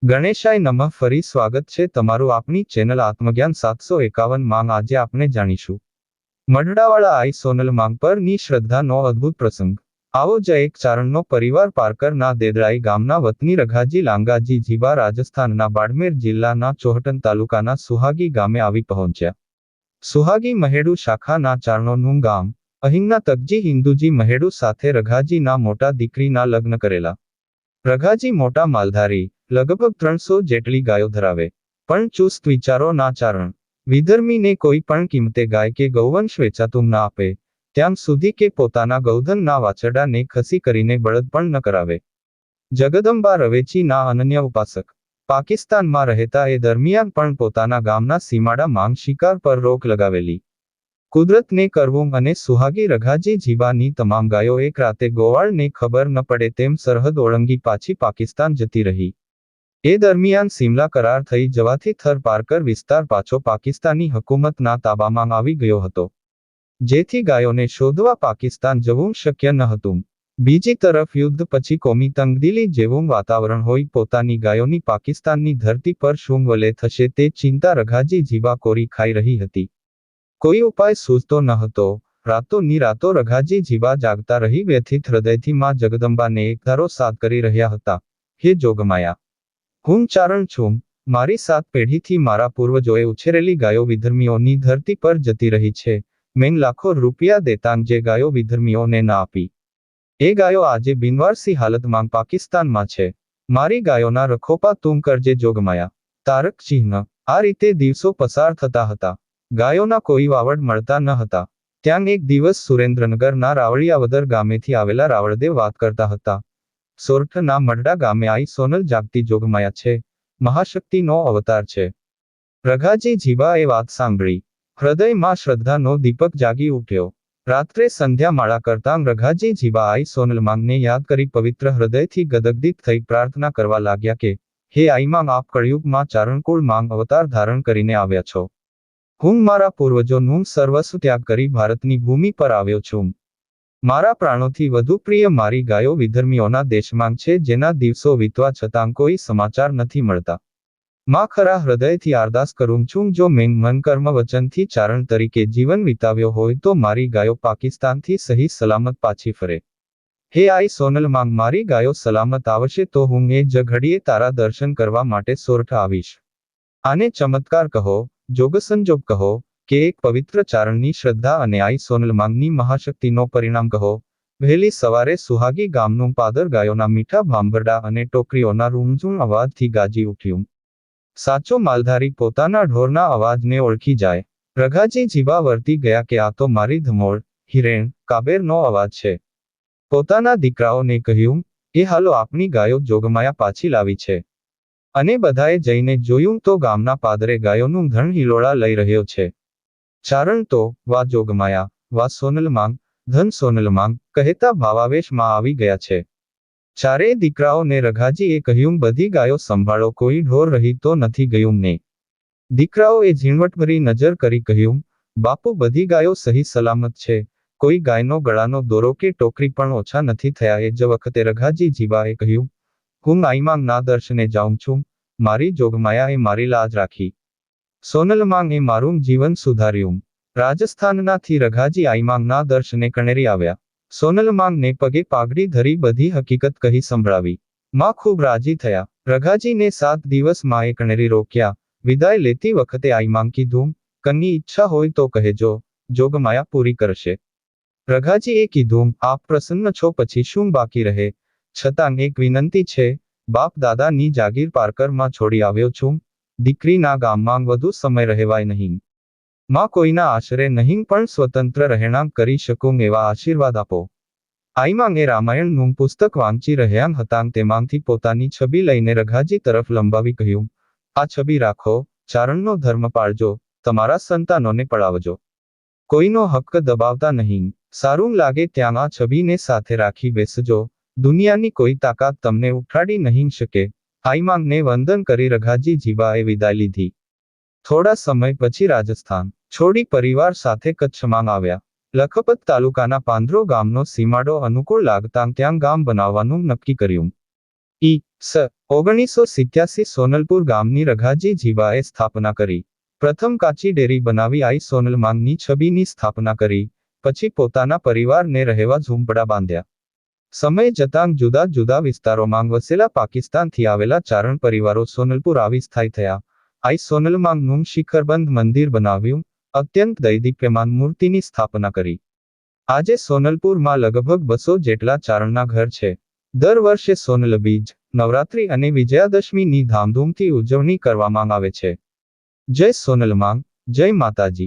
ગણેશાય નમઃ. ફરી સ્વાગત છે તમારું આપણી ચેનલ આત્મજ્ઞાન 751 માં. આજે આપણે જાણીશું મઢડાવાળા આઈ સોનલ માંગ પરની શ્રદ્ધાનો અદ્ભુત પ્રસંગ. આવો જ એક ચારણનો પરિવાર પારકરના દેદરાઈ ગામના વતની રઘાજી લાંગાજી જીબા રાજસ્થાનના બાડમેર જિલ્લાના ચોહટન તાલુકાના સુહાગી ગામે આવી પહોંચ્યા. સુહાગી મહેડુ શાખાના ચારણોનું ગામ. અહીંના તકજી હિન્દુજી મહેડુ સાથે રઘાજીના મોટા દીકરીના લગ્ન કરેલા. રઘાજી મોટા માલધારી, લગભગ 300 જેટલી ગાયો ધરાવે, પણ ચુસ્ત વિચારોના ચારણ. વિધર્મીને કોઈ પણ કિંમતે ગાય કે ગૌવંશ વેચાતું ના આપે, ત્યાં સુધી કે પોતાના ગૌધનના વાછરડાને ખસી કરીને બળદ પણ ન કરાવે. જગદંબા રવેચીના અનન્ય ઉપાસક. પાકિસ્તાનમાં રહેતા એ દરમિયાન પણ પોતાના ગામના સીમાડા માંગ શિકાર પર રોક લગાવેલી. કુદરતને કરવું અને સુહાગી રઘાજી જીબાની તમામ ગાયો એક રાતે ગોવાળને ખબર ન પડે તેમ સરહદ ઓળંગી પાછી પાકિસ્તાન જતી રહી. એ દરમિયાન સિમલા કરાર થઈ જવાથી થર પારકર વિસ્તાર પાછો પાકિસ્તાની હકુમતના તાબામાં આવી ગયો હતો, જેથી ગાયોને શોધવા પાકિસ્તાન જવું શક્ય ન હતું. બીજી તરફ યુદ્ધ પછી કોમી તંગદિલી જેવું વાતાવરણ હોય, પોતાની ગાયોની પાકિસ્તાનની ધરતી પર શું વલે થશે તે ચિંતા રઘાજી જીબા કોરી ખાઈ રહી હતી. કોઈ ઉપાય સૂઝતો ન હતો. રાતોની રાતો રઘાજી જીબા જાગતા રહી વ્યથિત હૃદયથી માં જગદંબાને એકધારો સાદ કરી રહ્યા હતા. હે જોગમાયા, હું ચારણ છું. મારી 7 પેઢીથી મારા પૂર્વજોએ ઉછેરેલી ગાયો વિધર્મીઓની ધરતી પર જતી રહી છે. મેં લાખો રૂપિયા દેતાંગ જે ગાયો વિધર્મીઓને ના આપી, એ ગાયો આજે બિનવારસી હાલતમાં પાકિસ્તાનમાં છે. મારી ગાયોના રખોપા તું કરજે જોગમાયા. તારક ચિહ્ન. આ રીતે દિવસો પસાર થતા હતા. ગાયોના કોઈ વાવડ મળતા ન હતા. ત્યાં એક દિવસ સુરેન્દ્રનગરના રાવળિયાવદર ગામેથી આવેલા રાવળદેવ વાત કરતા હતા. સોરઠના મઢડા ગામે આઈ સોનલ જાગતી જોગમાયા છે, મહાશક્તિનો અવતાર છે. રઘાજી જીબાએ વાત સાંભળી. હૃદયમાં શ્રદ્ધાનો દીપક જાગી ઉઠ્યો. રાત્રે સંધ્યા માળા કરતાં રઘાજી જીબા આઈ સોનલ માંગને યાદ કરી પવિત્ર હૃદયથી ગદગદિત થઈ પ્રાર્થના કરવા લાગ્યા કે, હે આઈ માંગ, આપ કળયુગમાં ચારણકુળ માંગ અવતાર ધારણ કરીને આવ્યા છો. હું મારા પૂર્વજોનું સર્વસ્વ ત્યાગ કરી ભારતની ભૂમિ પર આવ્યો છું. મારા પ્રાણોથી વધુ પ્રિય મારી ગાયો વિધર્મીઓના દેશમાં છે, જેના દિવસો વીતવા છતાં કોઈ સમાચાર નથી મળતા. માં, ખરા હૃદયથી અરદાસ કરું છું, જો મેં મન કર્મ વચનથી ચારણ તરીકે જીવન વિતાવ્યો હોય તો મારી ગાયો પાકિસ્તાનથી સહી સલામત પાછી ફરે. હે આઈ સોનલ માંગ, મારી ગાયો સલામત આવશે તો હું એ જ ઘડીએ તારા દર્શન કરવા માટે સોરઠ આવીશ. આને ચમત્કાર કહો, જોગસંજોગ કહો, કે એક પવિત્ર ચારણની શ્રદ્ધા અને આઈ સોનલ માંગની મહાશક્તિનો પરિણામ કહો. વહેલી સવારે સુહાગી ગામનું પાદર ગાયોના મીઠા ભાંભરડા અને ટોકરીઓના રૂમઝૂમ અવાજથી ગાજી ઉઠ્યું. સાચો માલધારી પોતાના ઢોરના અવાજને ઓળખી જાય. રઘાજી જીબા વર્તી ગયા કે આ તો મારી ધમોળ, હિરેણ, કાબેરનો અવાજ છે. પોતાના દીકરાઓને કહ્યું, એ હાલો, આપણી ગાયો જોગમાયા પાછી લાવી છે. અને બધાએ જઈને જોયું તો ગામના પાદરે ગાયોનું ધણ હિલોળા લઈ રહ્યો છે. ચારણ તો, વાહ જોગમાયા, વાહ સોનલ માંગ, ધન સોનલ માંગ, કહેતા ભાવાવેશમાં આવી ગયા છે. ચારેય દીકરાઓને રઘાજીએ કહ્યું, બધી ગાયો સંભાળો, કોઈ ઢોર રહી તો નથી ગયું ને? દીકરાઓએ ઝીણવટભરી નજર કરી કહ્યું, બાપુ, બધી ગાયો સહી સલામત છે. કોઈ ગાયનો ગળાનો દોરો કે ટોકરી પણ ઓછા નથી થયા. એ જ વખતે રઘાજી જીબાએ કહ્યું, હું આઈ માંગ ના દર્શને જાઉં છું. મારી જોગમાયાએ મારી લાજ રાખી. સોનલ માંગ એ મારું જીવન સુધાર્યું. રાજસ્થાનનાથી રઘાજી આઈ માંગ ના દર્શને કણેરી આવ્યા. સોનલ માંગને પગે પાઘડી ધરી બધી હકીકત કહી સંભળાવી. માં ખૂબ રાજી થયા. રઘાજીને 7 દિવસ માએ કણેરી રોક્યા. વિદાય લેતી વખતે આઈ માંગ કીધું, કની ઈચ્છા હોય તો કહેજો, જોગમાયા પૂરી કરશે. રઘાજીએ કીધું, આપ પ્રસન્ન છો પછી શું બાકી રહે? છતાં એક વિનંતી છે. બાપ દાદાની જાગીર પારકરમાં છોડી આવ્યો છું. દીકરીના ગામમાં વધુ સમય રહેવાય નહીં. માં, કોઈના આશરે નહીં પણ સ્વતંત્ર રહેણાંક કરી શકું એવા આશીર્વાદ આપો. આઈ માંગે રામાયણનું પુસ્તક વાંચી રહ્યા હતા. તેમાંથી પોતાની છબી લઈને રઘાજી તરફ લંબાવી કહ્યું, આ છબી રાખો, ચારણનો ધર્મ પાળજો, તમારા સંતાનોને પળાવજો. કોઈનો હક્ક દબાવતા નહીં. સારું લાગે ત્યાં આ છબીને સાથે રાખી બેસજો. દુનિયાની કોઈ તાકાત તમને ઉઠાડી નહીં શકે. આઈ માંગને વંદન કરી રઘાજી જીબાએ વિદાય લીધી. થોડા સમય પછી રાજસ્થાન છોડી પરિવાર સાથે કચ્છમાં આવ્યા. લખપત તાલુકાના પાંદરો ગામનો સીમાડો અનુકૂળ લાગતાં ત્યાં ગામ બનાવવાનું નક્કી કર્યું. ઈ. સ. 1987 સોનલપુર ગામની રઘાજી જીવાએ સ્થાપના કરી. પ્રથમ કાચી ડેરી બનાવી આઈ સોનલ માંગની છબીની સ્થાપના કરી. પછી પોતાના પરિવારને રહેવા ઝૂંપડા બાંધ્યા. સમય જતાં જુદા જુદા વિસ્તારોમાં વસેલા પાકિસ્તાનથી આવેલા ચારણ પરિવારો સોનલપુર આવી સ્થાયી થયા. આઈ સોનલ માંગનું શિખરબંધ મંદિર બનાવ્યું. અત્યંત દૈદીપ્યમાન મૂર્તિની સ્થાપના કરી. આજે સોનલપુરમાં લગભગ 200 જેટલા ચારણના ઘર છે. દર વર્ષે સોનલ બીજ, નવરાત્રિ અને વિજયાદશમીની ધામધૂમથી ઉજવણી કરવામાં આવે છે. જય સોનલ માંગ, જય માતાજી.